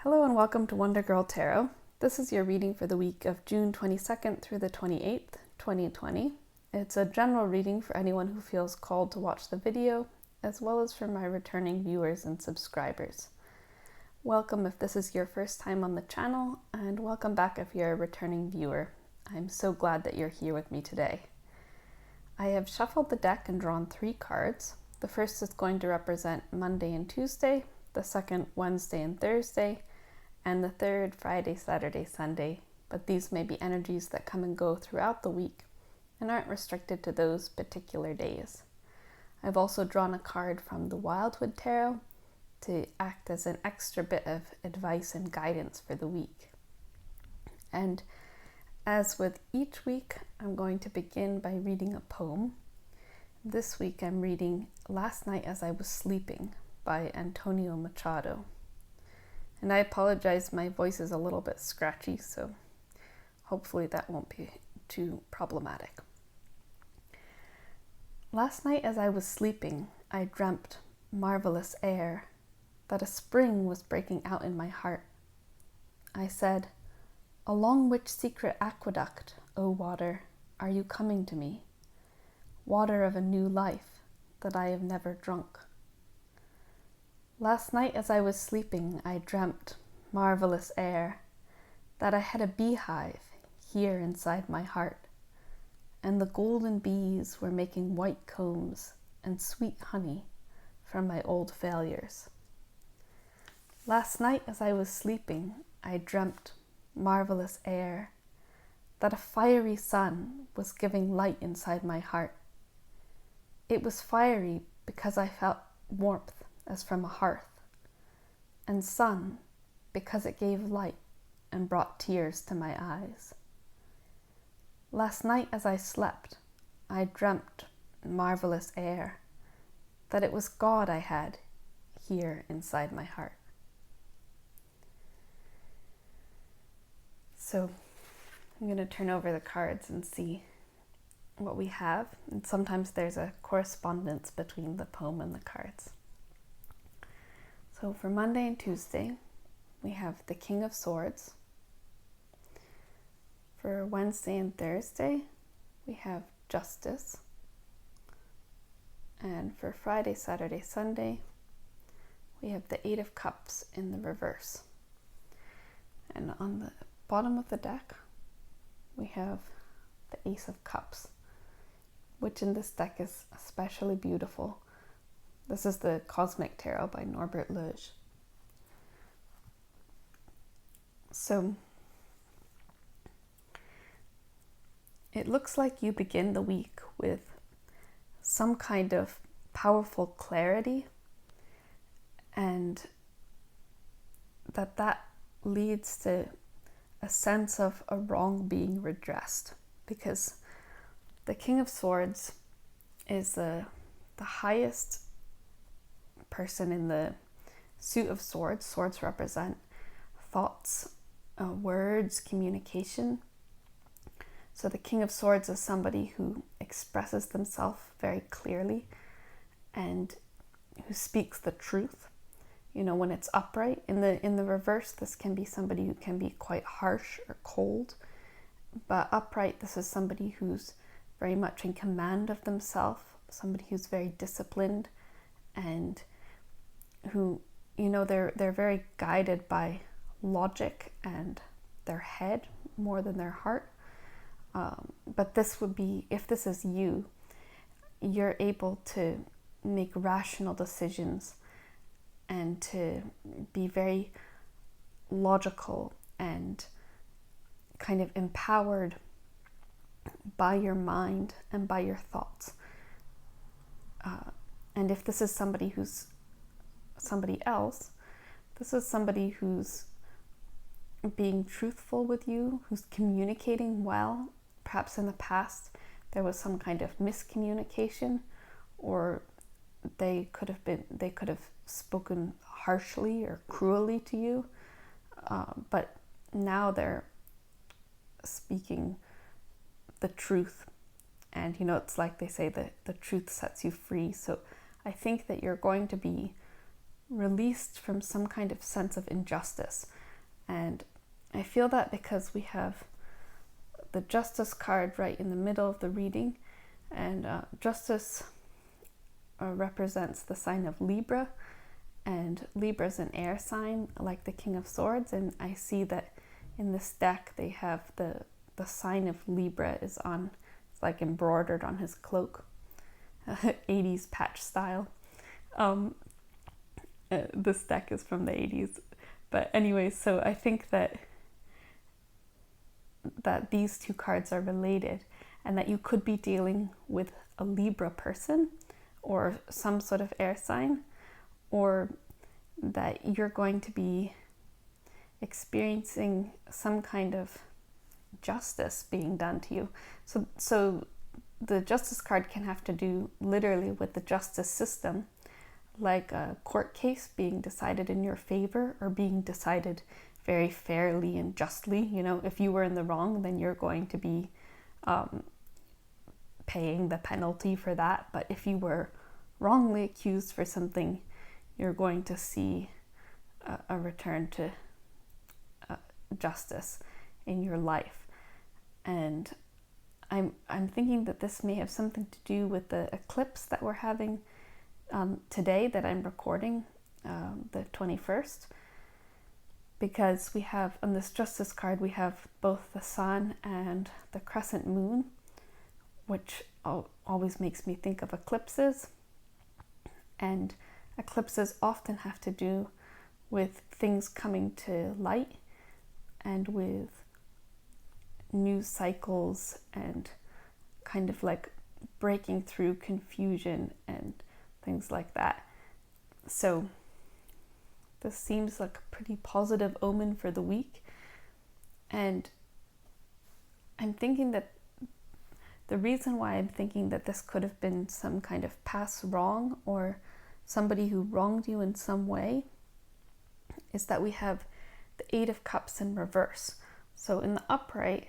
Hello and welcome to Wonder Girl Tarot. This is your reading for the week of June 22nd through the 28th, 2020. It's a general reading for anyone who feels called to watch the video, as well as for my returning viewers and subscribers. Welcome if this is your first time on the channel, and welcome back if you're a returning viewer. I'm so glad that you're here with me today. I have shuffled the deck and drawn 3 cards. The first is going to represent Monday and Tuesday, the second Wednesday and Thursday, and the third Friday, Saturday, Sunday, but these may be energies that come and go throughout the week and aren't restricted to those particular days. I've also drawn a card from the Wildwood Tarot to act as an extra bit of advice and guidance for the week. And as with each week, I'm going to begin by reading a poem. This week I'm reading Last Night as I Was Sleeping by Antonio Machado. And I apologize, my voice is a little bit scratchy, so hopefully that won't be too problematic. Last night as I was sleeping, I dreamt marvelous air, that a spring was breaking out in my heart. I said, "Along which secret aqueduct, O water, are you coming to me? Water of a new life that I have never drunk." Last night as I was sleeping, I dreamt, marvelous air, that I had a beehive here inside my heart, and the golden bees were making white combs and sweet honey from my old failures. Last night as I was sleeping, I dreamt, marvelous air, that a fiery sun was giving light inside my heart. It was fiery because I felt warmth as from a hearth, and sun because it gave light and brought tears to my eyes. Last night as I slept, I dreamt, marvelous air, that it was God I had here inside my heart. So I'm going to turn over the cards and see what we have, and sometimes there's a correspondence between the poem and the cards. So for Monday and Tuesday, we have the King of Swords. For Wednesday and Thursday, we have Justice. And for Friday, Saturday, Sunday, we have the 8 of Cups in the reverse. And on the bottom of the deck, we have the Ace of Cups, which in this deck is especially beautiful. This is the Cosmic Tarot by Norbert Luge. So it looks like you begin the week with some kind of powerful clarity, and that leads to a sense of a wrong being redressed, because the King of Swords is the highest person in the suit of swords. Swords represent thoughts, words, communication. So the King of Swords is somebody who expresses themselves very clearly and who speaks the truth. You know, when it's upright. In the reverse, this can be somebody who can be quite harsh or cold. But upright, this is somebody who's very much in command of themselves, somebody who's very disciplined, and who, you know, they're very guided by logic and their head more than their heart. But this would be, if this is you, you're able to make rational decisions and to be very logical and kind of empowered by your mind and by your thoughts. And if this is somebody who's somebody else, this is somebody who's being truthful with you, who's communicating well. Perhaps in the past there was some kind of miscommunication, or they could have spoken harshly or cruelly to you, but now they're speaking the truth. And you know, it's like they say that the truth sets you free. So I think that you're going to be released from some kind of sense of injustice. And I feel that because we have the Justice card right in the middle of the reading, and Justice represents the sign of Libra, and Libra is an air sign like the King of Swords, and I see that in this deck they have the sign of Libra is on, it's like embroidered on his cloak, 80s patch style. This deck is from the 80s, but anyway, so I think that these two cards are related, and that you could be dealing with a Libra person or some sort of air sign, or that you're going to be experiencing some kind of justice being done to you. So the Justice card can have to do literally with the justice system, like a court case being decided in your favor or being decided very fairly and justly. You know, if you were in the wrong, then you're going to be paying the penalty for that. But if you were wrongly accused for something, you're going to see a return to justice in your life. And I'm thinking that this may have something to do with the eclipse that we're having today, that I'm recording, the 21st, because we have on this Justice card, we have both the sun and the crescent moon, which always makes me think of eclipses. And eclipses often have to do with things coming to light and with news cycles and kind of like breaking through confusion and things like that. So this seems like a pretty positive omen for the week. And I'm thinking that the reason why I'm thinking that this could have been some kind of past wrong or somebody who wronged you in some way is that we have the Eight of Cups in reverse. So in the upright,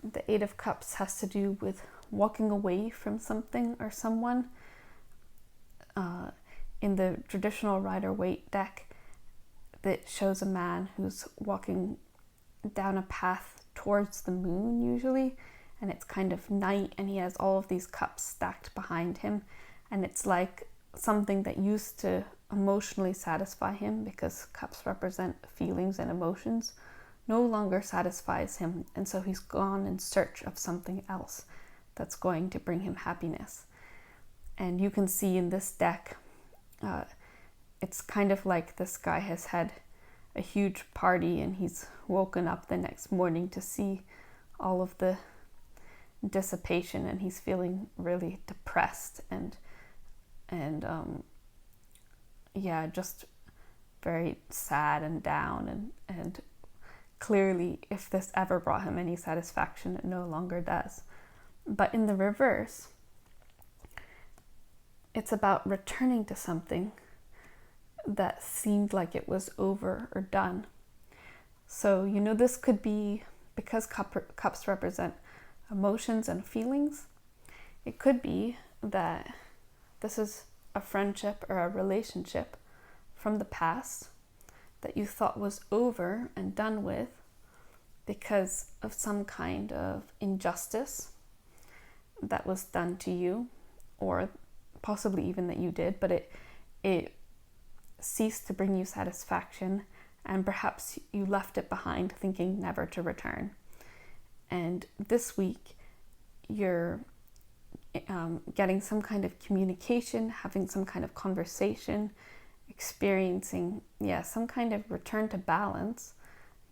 the Eight of Cups has to do with walking away from something or someone. In the traditional Rider-Waite deck, that shows a man who's walking down a path towards the moon usually, and it's kind of night, and he has all of these cups stacked behind him, and it's like something that used to emotionally satisfy him, because cups represent feelings and emotions, no longer satisfies him, and so he's gone in search of something else that's going to bring him happiness. And you can see in this deck, it's kind of like this guy has had a huge party and he's woken up the next morning to see all of the dissipation, and he's feeling really depressed and just very sad and down, and clearly if this ever brought him any satisfaction, it no longer does. But in the reverse, it's about returning to something that seemed like it was over or done. So, you know, this could be, because cups represent emotions and feelings, it could be that this is a friendship or a relationship from the past that you thought was over and done with because of some kind of injustice that was done to you, or possibly even that you did, but it ceased to bring you satisfaction, and perhaps you left it behind thinking never to return. And this week you're getting some kind of communication, having some kind of conversation, experiencing some kind of return to balance.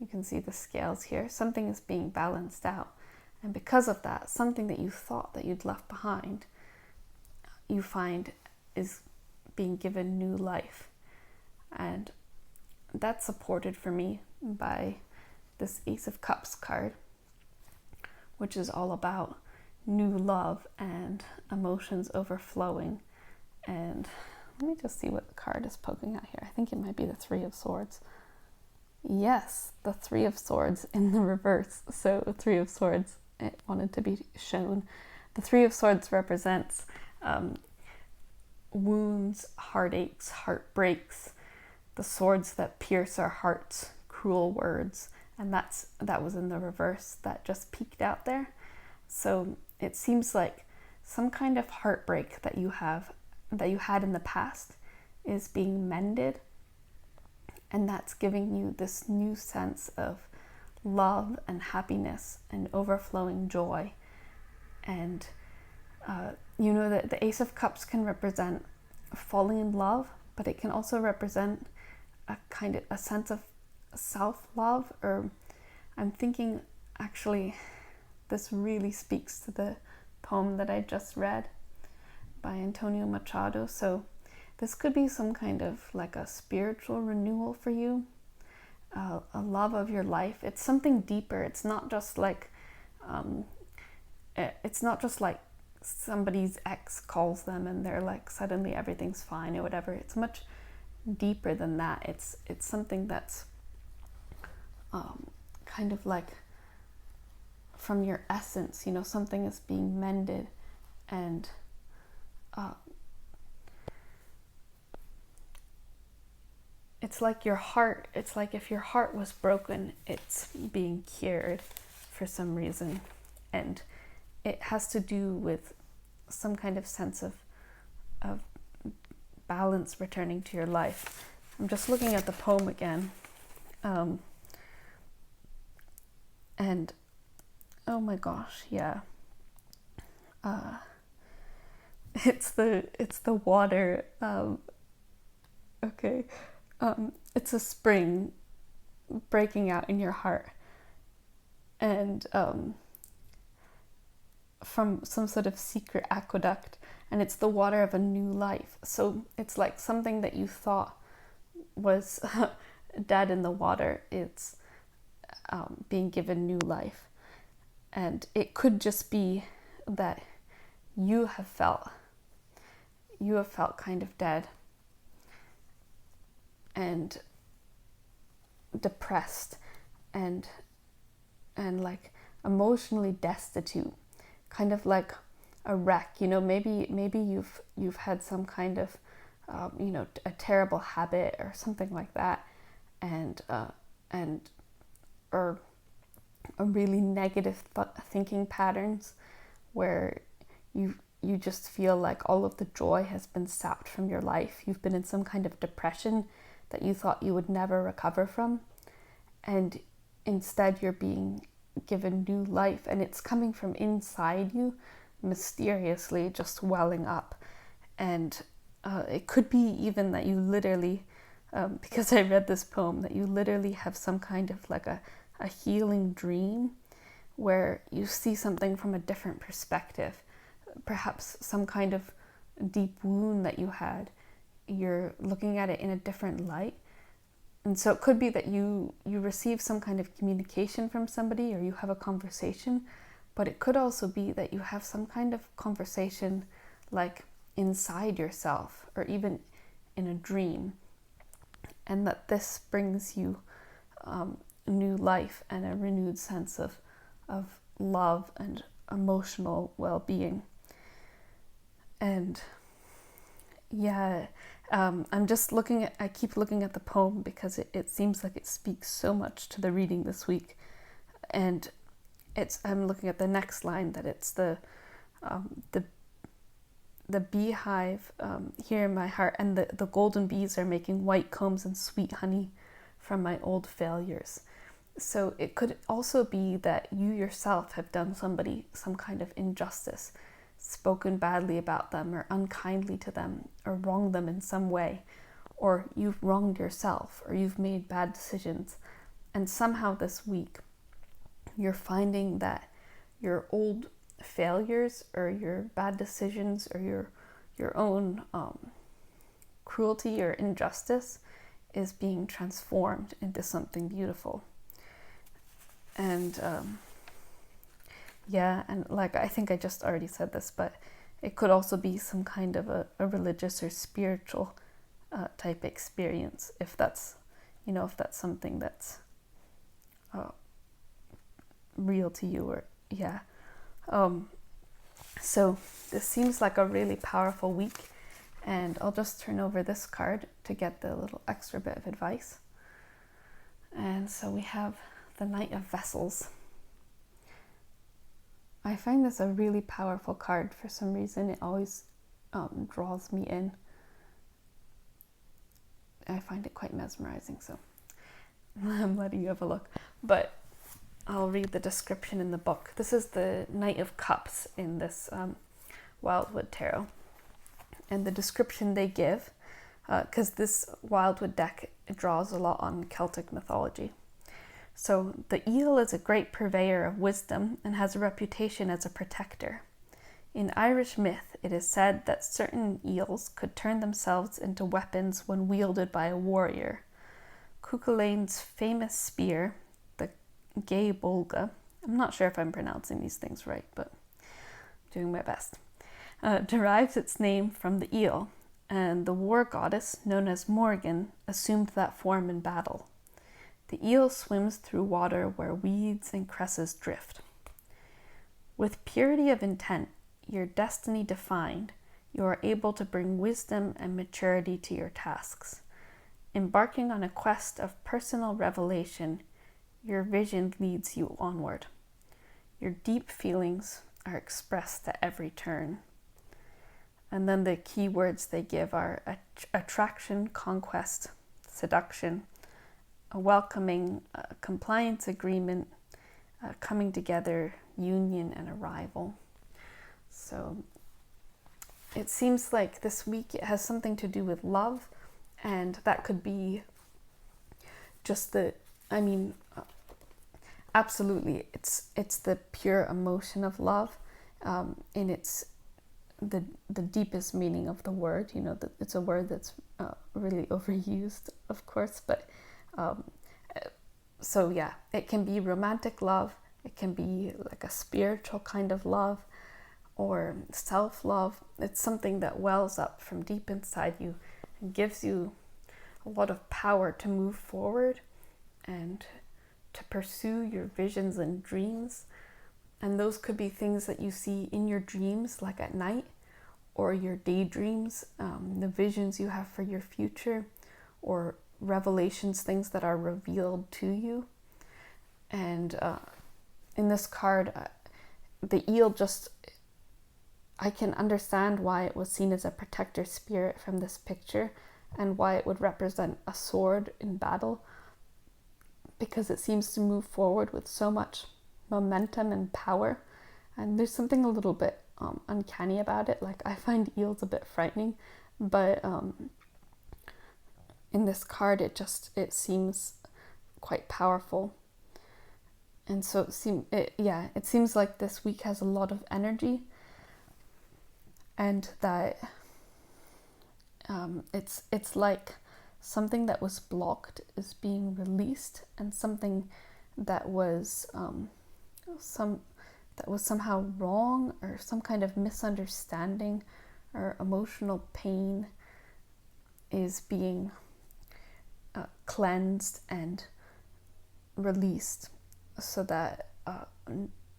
You can see the scales here. Something is being balanced out, and because of that, something that you thought that you'd left behind, you find is being given new life. And that's supported for me by this Ace of Cups card, which is all about new love and emotions overflowing. And let me just see what the card is poking out here. I think it might be the Three of Swords. Yes, the Three of Swords in the reverse. So Three of Swords, it wanted to be shown. The Three of Swords represents wounds, heartaches, heartbreaks, the swords that pierce our hearts, cruel words, and that was in the reverse that just peeked out there. So it seems like some kind of heartbreak that you had in the past is being mended, and that's giving you this new sense of love and happiness and overflowing joy. And that the Ace of Cups can represent falling in love, but it can also represent a sense of self-love. Or I'm thinking, actually, this really speaks to the poem that I just read by Antonio Machado. So this could be some kind of like a spiritual renewal for you, a love of your life. It's something deeper. It's not just like somebody's ex calls them and they're like suddenly everything's fine or whatever. It's much deeper than that. It's something that's kind of like from your essence, something is being mended, and it's like if your heart was broken, it's being cured for some reason, and it has to do with some kind of sense of balance returning to your life. I'm just looking at the poem again, and oh my gosh, yeah. It's the water. Okay. It's a spring breaking out in your heart, and from some sort of secret aqueduct, and it's the water of a new life. So it's like something that you thought was dead in the water. It's being given new life. And it could just be that you have felt kind of dead and depressed and like emotionally destitute, kind of like a wreck. Maybe you've had some kind of a terrible habit or something like that, or a really negative thinking patterns where you just feel like all of the joy has been sapped from your life. You've been in some kind of depression that you thought you would never recover from, and instead you're being given new life, and it's coming from inside you, mysteriously just welling up. And it could be even that you literally, because I read this poem, that you literally have some kind of like a healing dream where you see something from a different perspective, perhaps some kind of deep wound that you had. You're looking at it in a different light. And so it could be that you receive some kind of communication from somebody, or you have a conversation, but it could also be that you have some kind of conversation like inside yourself, or even in a dream, and that this brings you new life and a renewed sense of love and emotional well-being. And yeah, I'm just I keep looking at the poem because it seems like it speaks so much to the reading this week. And I'm looking at the next line, that it's the beehive here in my heart, and the golden bees are making white combs and sweet honey from my old failures. So it could also be that you yourself have done somebody some kind of injustice, spoken badly about them, or unkindly to them, or wronged them in some way, or you've wronged yourself, or you've made bad decisions. And somehow this week you're finding that your old failures, or your bad decisions, or your own cruelty or injustice is being transformed into something beautiful. And and like, I think I just already said this, but it could also be some kind of a religious or spiritual type experience, if that's something that's real to you, or so this seems like a really powerful week, And I'll just turn over this card to get the little extra bit of advice. And so we have the Knight of Vessels. I find this a really powerful card for some reason. It always draws me in. I find it quite mesmerizing, so I'm letting you have a look. But I'll read the description in the book. This is the Knight of Cups in this Wildwood Tarot. And the description they give, because this Wildwood deck draws a lot on Celtic mythology. So, the eel is a great purveyor of wisdom and has a reputation as a protector. In Irish myth, it is said that certain eels could turn themselves into weapons when wielded by a warrior. Cuchulainn's famous spear, the Gay Bolga, I'm not sure if I'm pronouncing these things right, but I'm doing my best, derives its name from the eel, and the war goddess, known as Morgan, assumed that form in battle. The eel swims through water where weeds and cresses drift. With purity of intent, your destiny defined, you are able to bring wisdom and maturity to your tasks. Embarking on a quest of personal revelation, your vision leads you onward. Your deep feelings are expressed at every turn. And then the key words they give are attraction, conquest, seduction, a welcoming, compliance agreement, coming together, union, and arrival. So it seems like this week it has something to do with love, and that could be just absolutely, it's the pure emotion of love, and it's the deepest meaning of the word. You know, it's a word that's really overused, of course, but so yeah, it can be romantic love, it can be like a spiritual kind of love, or self-love. It's something that wells up from deep inside you and gives you a lot of power to move forward and to pursue your visions and dreams. And those could be things that you see in your dreams, like at night, or your daydreams, the visions you have for your future, or revelations, things that are revealed to you. And in this card, the eel I can understand why it was seen as a protector spirit from this picture, and why it would represent a sword in battle, because it seems to move forward with so much momentum and power. And there's something a little bit uncanny about it. Like, I find eels a bit frightening, but in this card it seems quite powerful. And so it seems like this week has a lot of energy, and that it's like something that was blocked is being released, and something that was somehow wrong, or some kind of misunderstanding or emotional pain is being cleansed and released, so that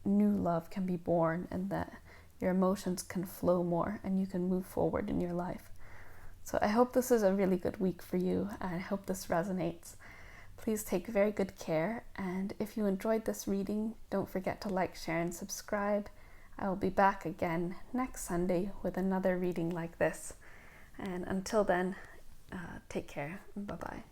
new love can be born, and that your emotions can flow more and you can move forward in your life. So I hope this is a really good week for you, and I hope this resonates. Please take very good care, and if you enjoyed this reading, don't forget to like, share, and subscribe. I will be back again next Sunday with another reading like this. And until then, take care. Bye-bye.